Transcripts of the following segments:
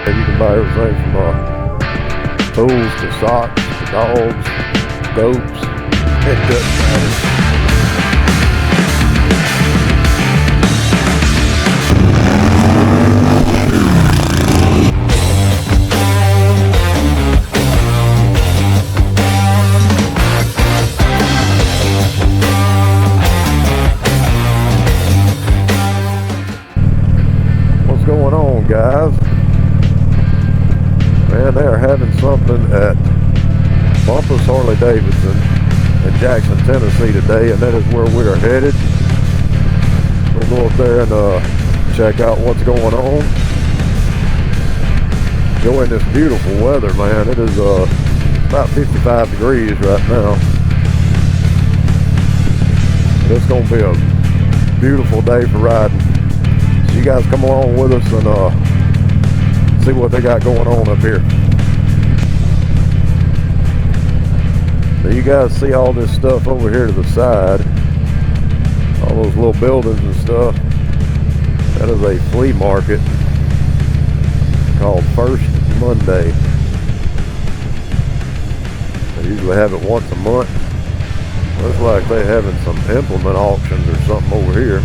You can buy everything from tools to socks to dogs, goats. It doesn't matter. What's going on, guys? Man, they are having something at Bumpus Harley Davidson in Jackson, Tennessee today, and that is where we are headed. We'll go up there and check out what's going on. Enjoying this beautiful weather, man. It is about 55 degrees right now. It's going to be a beautiful day for riding. So you guys come along with us and see what they got going on up here. Now you guys see all this stuff over here to the side, all those little buildings and stuff. That is a flea market called First Monday. They usually have it once a month. Looks like they're having some implement auctions or something over here.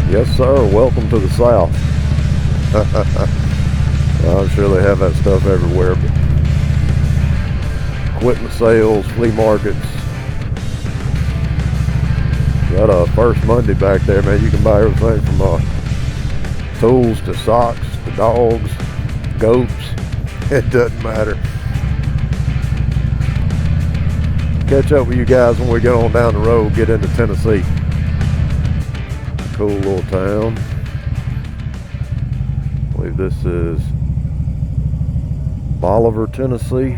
Yes, sir. Welcome to the South. I'm sure they have that stuff everywhere, but equipment sales, flea markets. Got a First Monday back there, man. You can buy everything from tools to socks to dogs, goats. It doesn't matter. Catch up with you guys when we get on down the road, get into Tennessee. Cool little town. I believe this is Bolivar, Tennessee.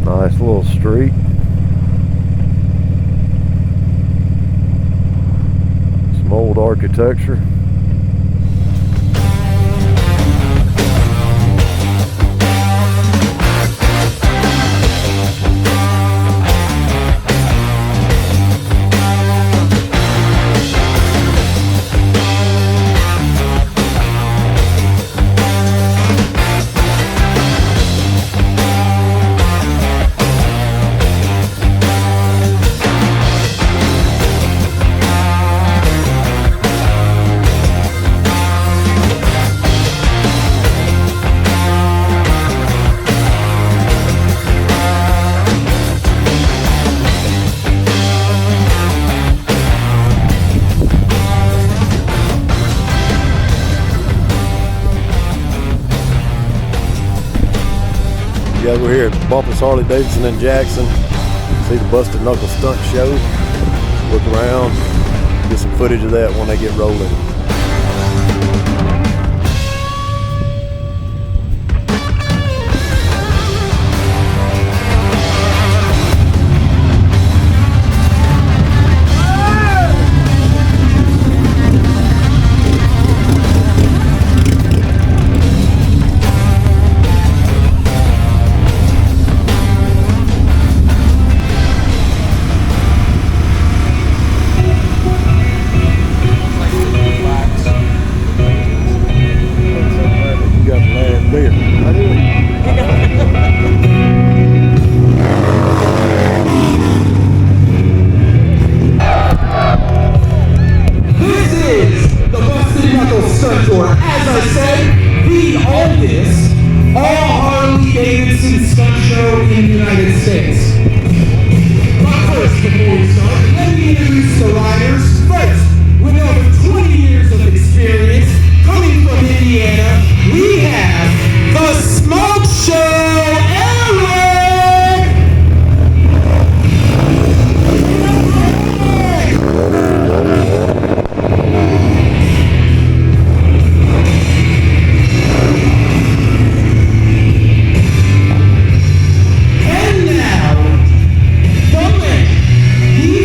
Nice little street. Some old architecture. Yeah, we're here at Bumpus Harley Davidson in Jackson. See the Busted Knuckles Stunt Show. Look around, get some footage of that when they get rolling. The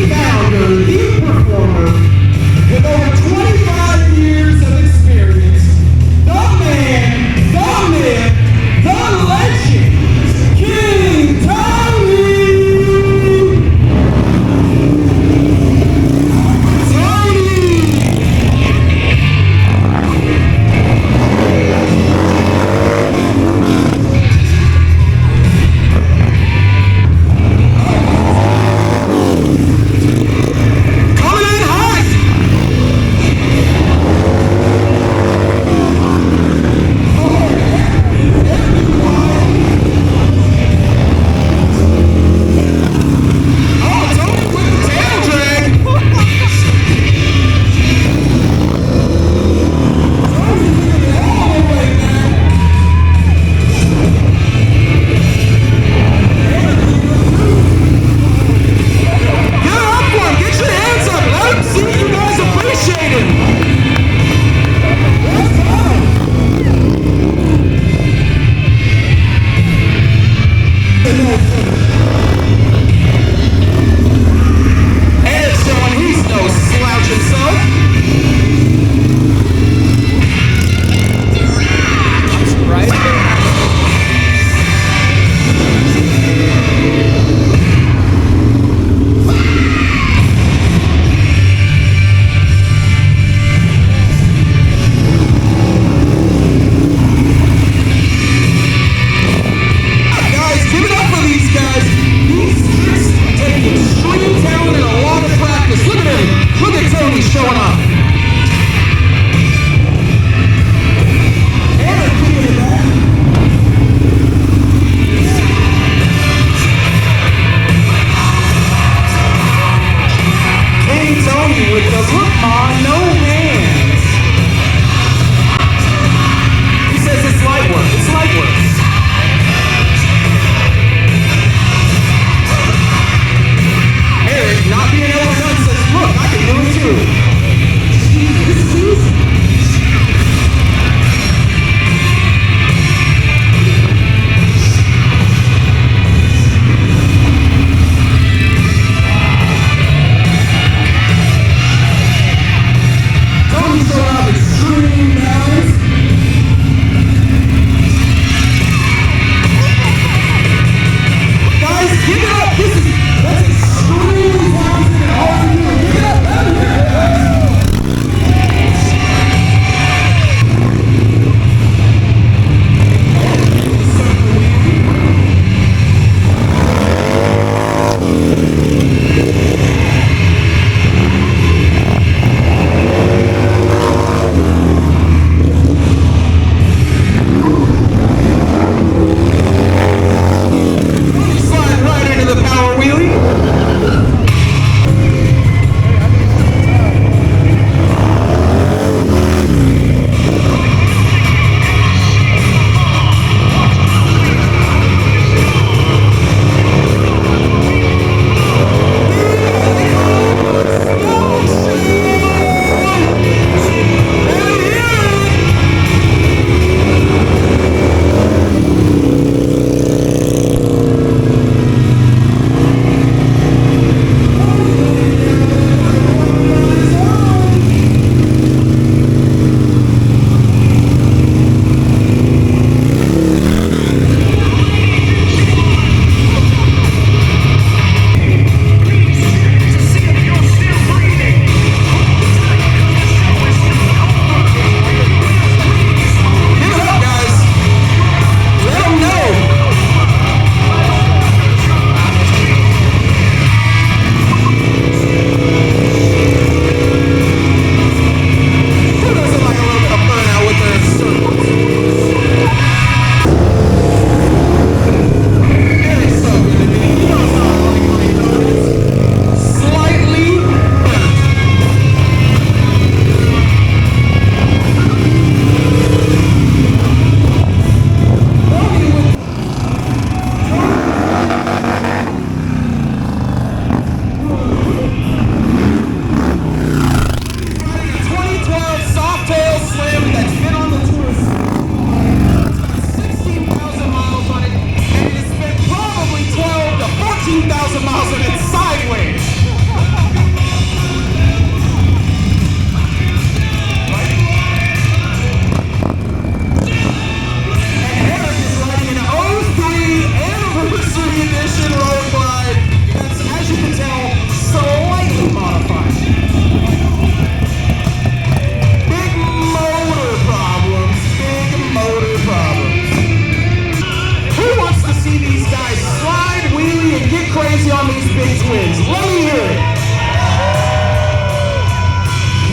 fancy on these big twins. Let me hear it.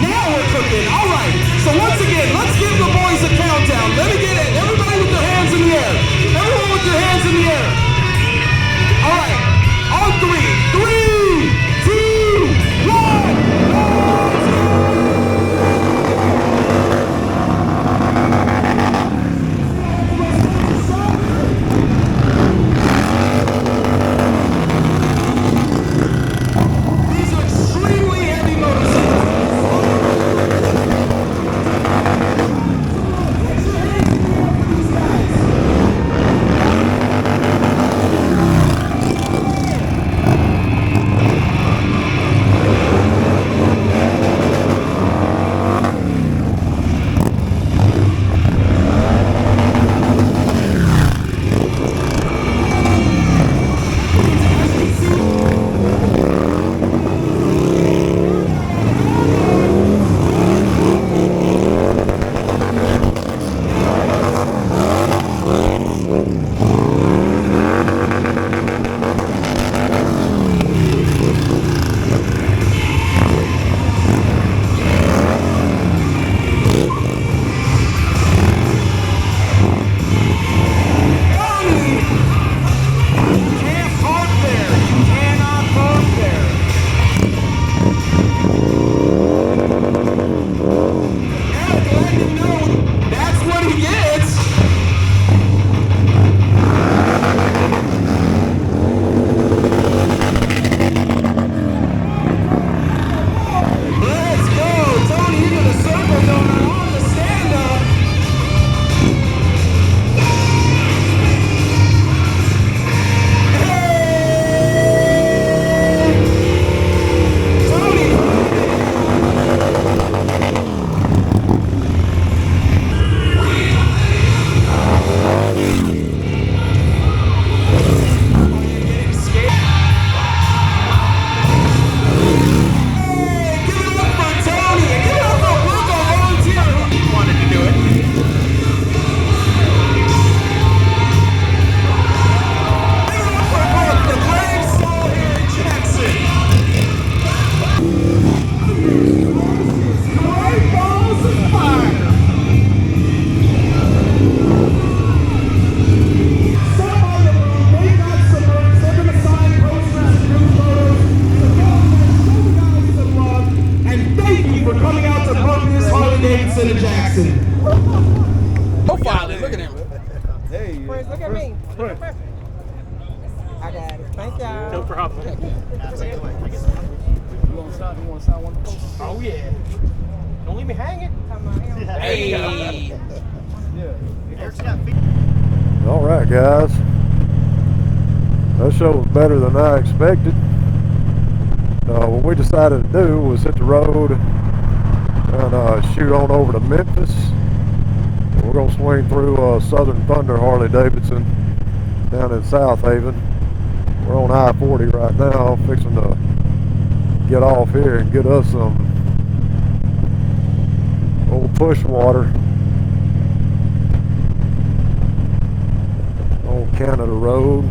Now we're cooking. All right. So once again, let's give the boys a countdown. Let me get it. Everybody with their hands in the air. Everyone with their hands in the air. All right. On three. 3, 2, 1. Alright guys, that show was better than I expected. What we decided to do was hit the road and shoot on over to Memphis. We're going to swing through Southern Thunder Harley Davidson down in South Haven. We're on I-40 right now, fixing to get off here and get us some old push water on Canada Road.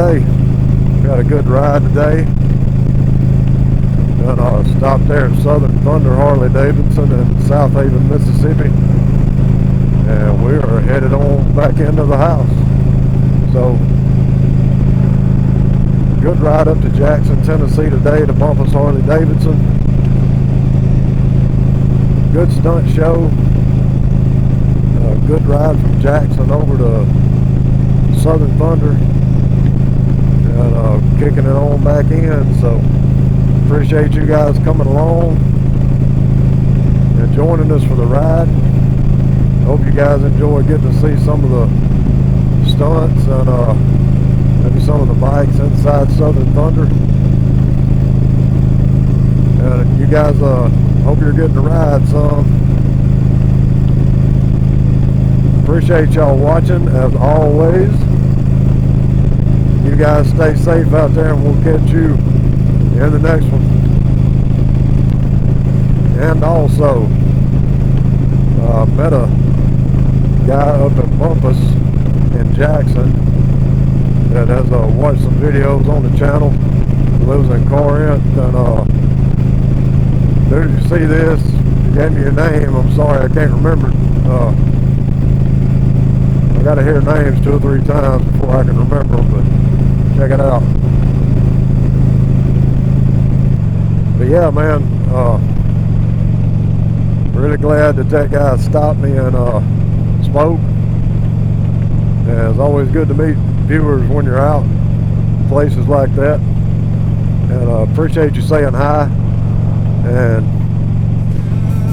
today. We had a good ride today. And stopped there at Southern Thunder Harley Davidson in South Haven, Mississippi. And we are headed on back into the house. So, good ride up to Jackson, Tennessee today to Bumpus Harley Davidson. Good stunt show. Good ride from Jackson over to Southern Thunder. And kicking it on back in. So, appreciate you guys coming along and joining us for the ride. Hope you guys enjoy getting to see some of the stunts and maybe some of the bikes inside Southern Thunder. And you guys, hope you're getting to ride some. Appreciate y'all watching as always. You guys stay safe out there, and we'll catch you in the next one. And also, met a guy up at Memphis in Jackson that has watched some videos on the channel. He lives in Corinth. And dude, if you see this, you gave me your name. I'm sorry, I can't remember. I gotta hear names 2 or 3 times before I can remember them, but check it out. But yeah, man, really glad that that guy stopped me and spoke. And it's always good to meet viewers when you're out places like that. And appreciate you saying hi. And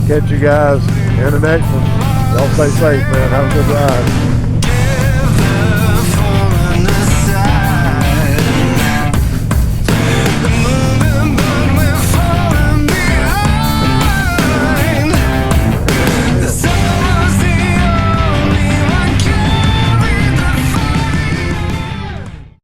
catch you guys in the next one. Y'all stay safe, man. Have a good ride.